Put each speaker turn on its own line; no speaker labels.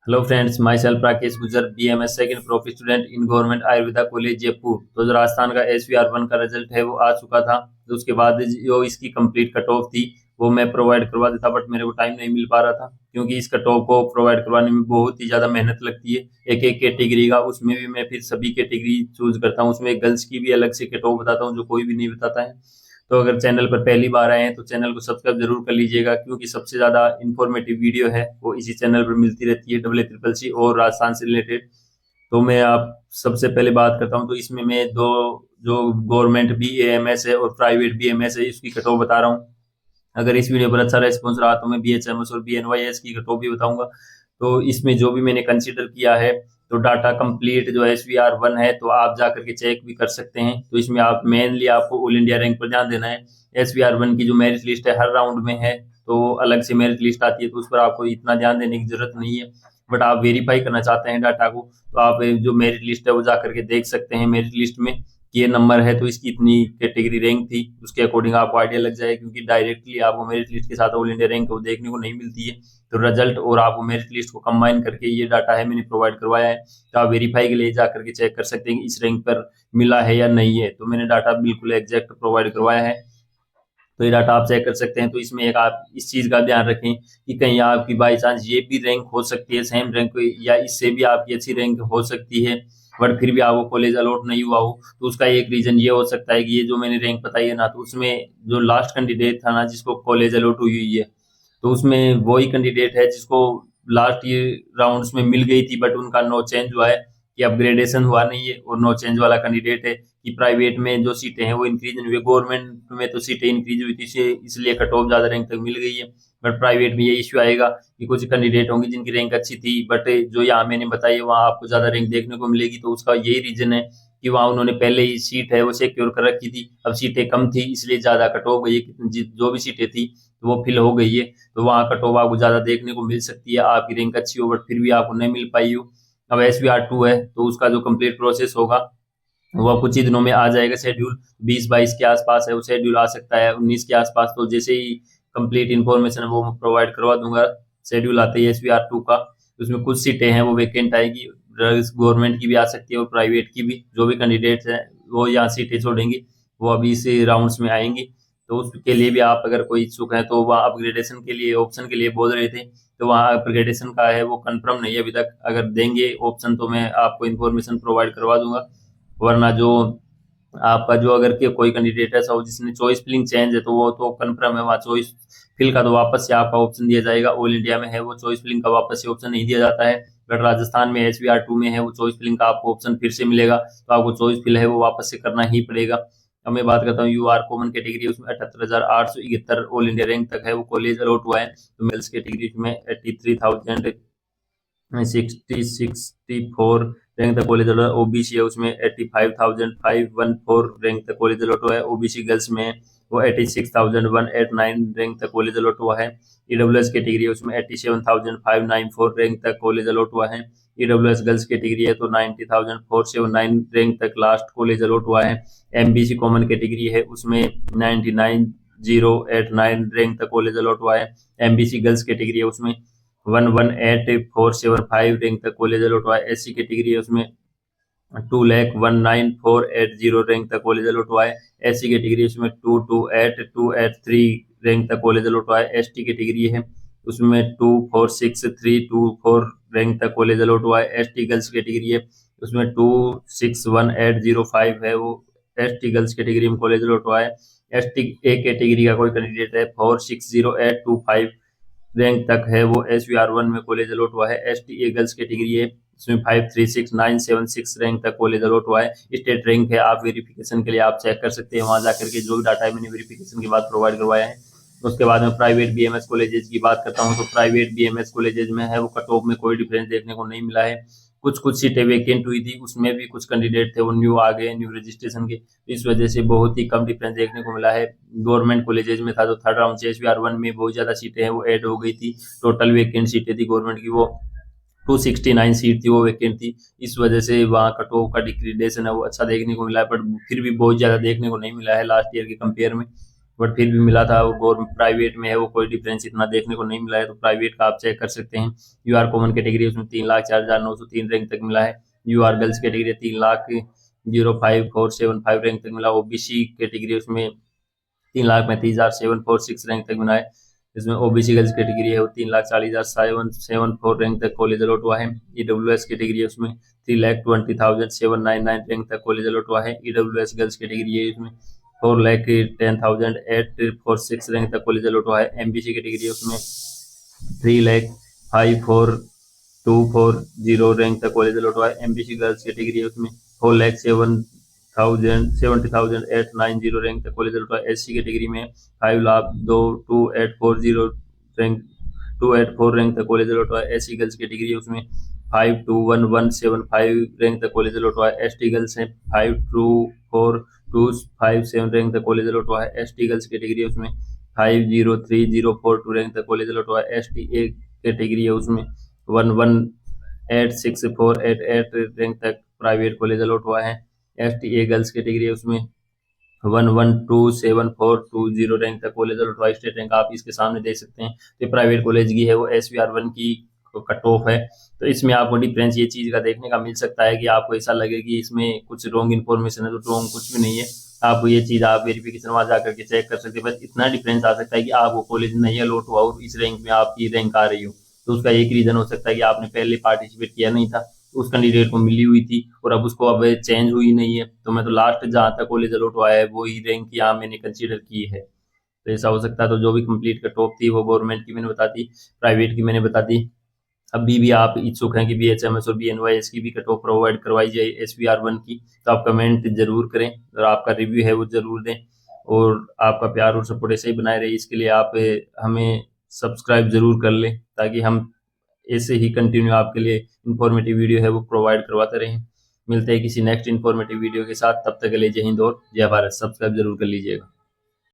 Hello friends, my self Rakesh गुजर, BMS second prof student in government Ayurveda college Jaipur. तो जो राजस्थान का SVR1 का रिजल्ट है वो आ चुका था। तो उसके बाद जो इसकी कंप्लीट कट ऑफ थी वो मैं प्रोवाइड करवा देता, बट मेरे को टाइम नहीं मिल पा रहा था क्योंकि इस कट ऑफ को प्रोवाइड करवाने में बहुत ही ज़्यादा मेहनत लगती है। एक एक कैटेगरी का, उसमें भी मैं फिर सभी कैटेगरी चूज करता हूँ। उसमें गर्ल्स की भी अलग से कट ऑफ बताता हूँ जो कोई भी नहीं बताता है। तो अगर चैनल पर पहली बार आए हैं तो चैनल को सब्सक्राइब जरूर कर लीजिएगा, क्योंकि सबसे ज्यादा इंफॉर्मेटिव वीडियो है वो इसी चैनल पर मिलती रहती है, WCCC और राजस्थान से रिलेटेड। तो मैं आप सबसे पहले बात करता हूँ। तो इसमें मैं दो, जो गवर्नमेंट BAMS है और प्राइवेट BMS है, इसकी कटौती बता रहा हूँ। अगर इस वीडियो पर अच्छा रेस्पॉन्स रहा तो मैं BHMS और BNYS की कटौती भी बताऊंगा। तो इसमें जो भी मैंने कंसीडर किया है, तो डाटा कंप्लीट जो SVR1 है, तो आप जा करके चेक भी कर सकते हैं। तो इसमें आप मेनली आपको ऑल इंडिया रैंक पर ध्यान देना है। SVR1 की जो मेरिट लिस्ट है हर राउंड में है, तो अलग से मेरिट लिस्ट आती है, तो उस पर आपको इतना ध्यान देने की जरूरत नहीं है। बट आप वेरीफाई करना चाहते हैं डाटा को, तो आप जो मेरिट लिस्ट है वो जा करके देख सकते हैं। मेरिट लिस्ट में ये नंबर है तो इसकी इतनी कैटेगरी रैंक थी, उसके अकॉर्डिंग आपको आइडिया लग जाए, क्योंकि डायरेक्टली आपको मेरिट लिस्ट के साथ ऑल इंडिया रैंक वो देखने को नहीं मिलती है। तो रिजल्ट और आपको मेरिट लिस्ट को कंबाइन करके ये डाटा है मैंने प्रोवाइड करवाया है। तो आप वेरीफाई के लिए जा करके चेक कर सकते हैं कि इस रैंक पर मिला है या नहीं है। तो मैंने डाटा बिल्कुल एग्जैक्ट प्रोवाइड करवाया है, तो ये डाटा आप चेक कर सकते हैं। तो इसमें एक आप इस चीज का ध्यान रखें कि कहीं आपकी बाई चांस ये भी रैंक हो सकती है सेम रैंक, या इससे भी आपकी अच्छी रैंक हो सकती है, बट फिर भी आपको कॉलेज अलॉट नहीं हुआ हो। तो उसका एक रीजन ये हो सकता है कि ये जो मैंने रैंक बताई है ना, तो उसमें जो लास्ट कैंडिडेट था ना जिसको कॉलेज अलॉट हुई हुई है, तो उसमें वही कैंडिडेट है जिसको लास्ट ईयर राउंड्स में मिल गई थी, बट उनका नो चेंज हुआ है, कि अपग्रेडेशन हुआ नहीं है। और नो चेंज वाला कैंडिडेट है कि प्राइवेट में जो सीटें हैं वो इंक्रीज नहीं हुई, गवर्नमेंट में तो सीटें इंक्रीज हुई थी, इसलिए कट ऑफ ज्यादा रैंक तक मिल गई है। बट प्राइवेट में ये इश्यू आएगा कि कुछ कैंडिडेट होंगे जिनकी रैंक अच्छी थी, बट जो यहाँ मैंने बताई है वहाँ आपको ज्यादा रैंक देखने को मिलेगी। तो उसका यही रीजन है कि वहाँ उन्होंने पहले ही सीट है वो सिक्योर कर रखी थी, अब सीटें कम थी इसलिए ज्यादा कट ऑफ गई है। जो भी सीटें थी तो वो फिल हो गई है, तो वहाँ कट ऑफ आपको ज्यादा देखने को मिल सकती है। आपकी रैंक अच्छी हो बट फिर भी आपको नहीं मिल पाई हो। अब SVR2 है तो उसका जो कंप्लीट प्रोसेस होगा वो कुछ ही दिनों में आ जाएगा। शेड्यूल 20-22 के आसपास है, वो शेड्यूल आ सकता है 19 के आसपास। तो जैसे ही कंप्लीट इन्फॉर्मेशन वो मैं प्रोवाइड करवा दूंगा। शेड्यूल आते ही SVR2 का, उसमें कुछ सीटें हैं वो वेकेंट आएगी, गवर्नमेंट की भी आ सकती है और प्राइवेट की भी। जो भी कैंडिडेट्स हैं वो यहाँ सीटें छोड़ेंगी वो अभी इस राउंड्स में आएंगी। तो उसके लिए भी आप अगर कोई इच्छुक है, तो वहाँ अपग्रेडेशन के लिए ऑप्शन के लिए बोल रहे थे, तो वहाँ अपग्रेडेशन का है वो कंफर्म नहीं है अभी तक। अगर देंगे ऑप्शन तो मैं आपको इन्फॉर्मेशन प्रोवाइड करवा दूंगा। वरना जो आपका जो अगर के कोई कैंडिडेट ऐसा हो जिसने चॉइस फिलिंग चेंज है, तो वो तो कंफर्म है, वहाँ चॉइस फिल का तो वापस से आपका ऑप्शन दिया जाएगा। ऑल इंडिया में है वो चॉइस फिलिंग का वापस से ऑप्शन नहीं दिया जाता है, बट राजस्थान में SVR2 में है वो चॉइस फिलिंग का आपको ऑप्शन फिर से मिलेगा। तो आपको चॉइस फिल है वो वापस से करना ही पड़ेगा। अब मैं बात करता हूँ UR कॉमन कैटेगरी, उसमें 78,871 ऑल इंडिया रैंक तक है वो कॉलेज अलॉट हुआ है। तो मेल्स कैटेगरी में 83,664 रैंक तक कॉलेज अलॉट। OBC है उसमें 85,514 रैंक तक कॉलेज अलॉट हुआ है। OBC गर्ल्स में वो 86,189 रैंक तक कॉलेज अलॉट हुआ है। EWS कैटेगरी है उसमें 87,594 रैंक तक कॉलेज अलॉट हुआ है। EWS गर्ल्स कैटेगरी है तो 90,479 रैंक तक लास्ट कॉलेज अलॉट हुआ है। MBC कॉमन कैटेगरी है उसमें 99,089 रैंक तक कॉलेज अलॉट हुआ है। MBC गर्ल्स कैटेगरी है उसमें 11,8475 रैंक तक कॉलेज अलॉट हुआ है। SC कैटेगरी है उसमें 2,19,480 रैंक तक कॉलेज अलॉट हुआ है। SC कैटेगरी उसमें 228,283 रैंक तक कॉलेज अलॉट हुआ है। ST कैटेगरी है उसमें 246,324 रैंक तक कॉलेज अलॉट हुआ है। ST गर्ल्स कैटेगरी है उसमें 261,805 है वो ST गर्ल्स कैटेगरी में कॉलेज अलॉट हुआ है। ST A कैटेगरी का कोई कैंडिडेट है 460,825 रैंक तक है वो SVR1 में कॉलेज अलॉट हुआ है। STA गर्ल्स कैटेगरी है इसमें 536,976 रैंक तक कॉलेज अलॉट हुआ है। स्टेट रैंक है, आप वेरिफिकेशन के लिए आप चेक कर सकते हैं वहां जाकर के, जो भी डाटा है मैंने वेरिफिकेशन के बाद प्रोवाइड करवाया है। उसके बाद में प्राइवेट BMS कॉलेजेस की बात करता हूँ, तो प्राइवेट BMS कॉलेजेस में है वो कट ऑफ में कोई डिफरेंस देखने को नहीं मिला है। कुछ कुछ सीटें वेकेंट हुई थी, उसमें भी कुछ कैंडिडेट थे वो न्यू आ गए, न्यू रजिस्ट्रेशन के, इस वजह से बहुत ही कम डिफरेंस देखने को मिला है। गवर्नमेंट कॉलेजेस में था तो थर्ड राउंड से SVR1 में बहुत ज्यादा सीटें हैं वो ऐड हो गई थी। टोटल वेकेंट सीटें थी गवर्नमेंट की वो 269 सीट थी वो वेकेंट थी। इस वजह से वहाँ कट ऑफ का डिक्रीडेशन है वो अच्छा देखने को मिला है, पर फिर भी बहुत ज्यादा देखने को नहीं मिला है लास्ट ईयर के कंपेयर में। बट फिर भी मिला था। वो गवर्नमेंट प्राइवेट में है, वो कोई डिफरेंस इतना देखने को नहीं मिला है, तो प्राइवेट का आप चेक कर सकते हैं। यू आर कॉमन कैटेगरी उसमें 3,04,903 रैंक तक मिला है। You are girls category 3,05,475 rank तक मिला। ओबीसी कैटेगरी उसमें 3,35,746 रैंक तक मिला है। इसमें ओबीसी गर्ल्स कैटेगरी है वो 3,40,774 रैंक तक कॉलेज अलॉट हुआ है। ईडब्ल्यूएस कैटेगरी है उसमें 3,20,799 रैंक तक कॉलेज अलॉट हुआ है। ईडब्ल्यूएस गर्ल्स कैटेगरी है इसमें 4,10,846 रैंक तक कॉलेज अलॉट हुआ है। एमबीसी कैटेगरी है उसमें 3,05,420 रैंक तक कॉलेज अलॉट हुआ है। एमबीसी गर्ल्स कैटेगरी है उसमें 4,70,890 रैंक तक कॉलेज अलॉट हुआ है। एससी कैटेगरी में 5,02,2840 रैंक 284 रैंक तक कॉलेज अलॉट हुआ है। एससी गर्ल्स कैटेगरी है उसमें 5,21,175 रैंक तक कॉलेज अलॉट हुआ है। एसटी गर्ल्स है 5,24,257 रैंक तक कॉलेज अलॉट हुआ है। एसटी गर्ल्स कैटेगरी है उसमें 5,03,042 रैंक तक कॉलेज अलॉट हुआ है। एसटी ए कैटेगरी है उसमें 1,18,6,488 रैंक तक प्राइवेट कॉलेज अलॉट हुआ है। एसटी ए गर्ल्स कैटेगरी है उसमें 1,12,7,420 रैंक तक कॉलेज अलॉट हुआ है। स्टेट रैंक आप इसके सामने देख सकते हैं। तो प्राइवेट कॉलेज की है वो SVR1 की कट ऑफ है। तो इसमें आपको डिफरेंस ये चीज का देखने का मिल सकता है कि आपको ऐसा लगे कि इसमें कुछ रॉन्ग इन्फॉर्मेशन है, तो रॉन्ग कुछ भी नहीं है। आपको ये चीज आप वेरिफिकेशन वहां जाकर के चेक कर सकते हैं। बस इतना डिफरेंस आ सकता है कि आपको कॉलेज नहीं अलॉट हुआ और इस रैंक में आपकी रैंक आ रही हो। तो उसका एक रीजन हो सकता है कि आपने पहले पार्टिसिपेट किया नहीं था, उस कैंडिडेट को मिली हुई थी और अब उसको अब चेंज हुई नहीं है। तो मैं तो लास्ट जहाँ तक कॉलेज अलॉट हुआ है वो ही रैंक यहाँ मैंने कंसीडर की है। तो ऐसा हो सकता है। तो जो भी कंप्लीट कट ऑफ थी वो गवर्नमेंट की मैंने बता दी, प्राइवेट की मैंने बता दी। अभी भी आप इच्छुक हैं कि BHMS और BNYS की भी कट ऑफ प्रोवाइड करवाई जाए SVR1 की, तो आप कमेंट जरूर करें और आपका रिव्यू है वो जरूर दें। और आपका प्यार और सपोर्ट ऐसे ही बनाए रहे, इसके लिए आप हमें सब्सक्राइब जरूर कर लें, ताकि हम ऐसे ही कंटिन्यू आपके लिए इंफॉर्मेटिव वीडियो है वो प्रोवाइड करवाते रहें। मिलते हैं किसी नेक्स्ट इंफॉर्मेटिव वीडियो के साथ, तब तक के लिए जय हिंद और जय भारत। सब्सक्राइब जरूर कर लीजिएगा।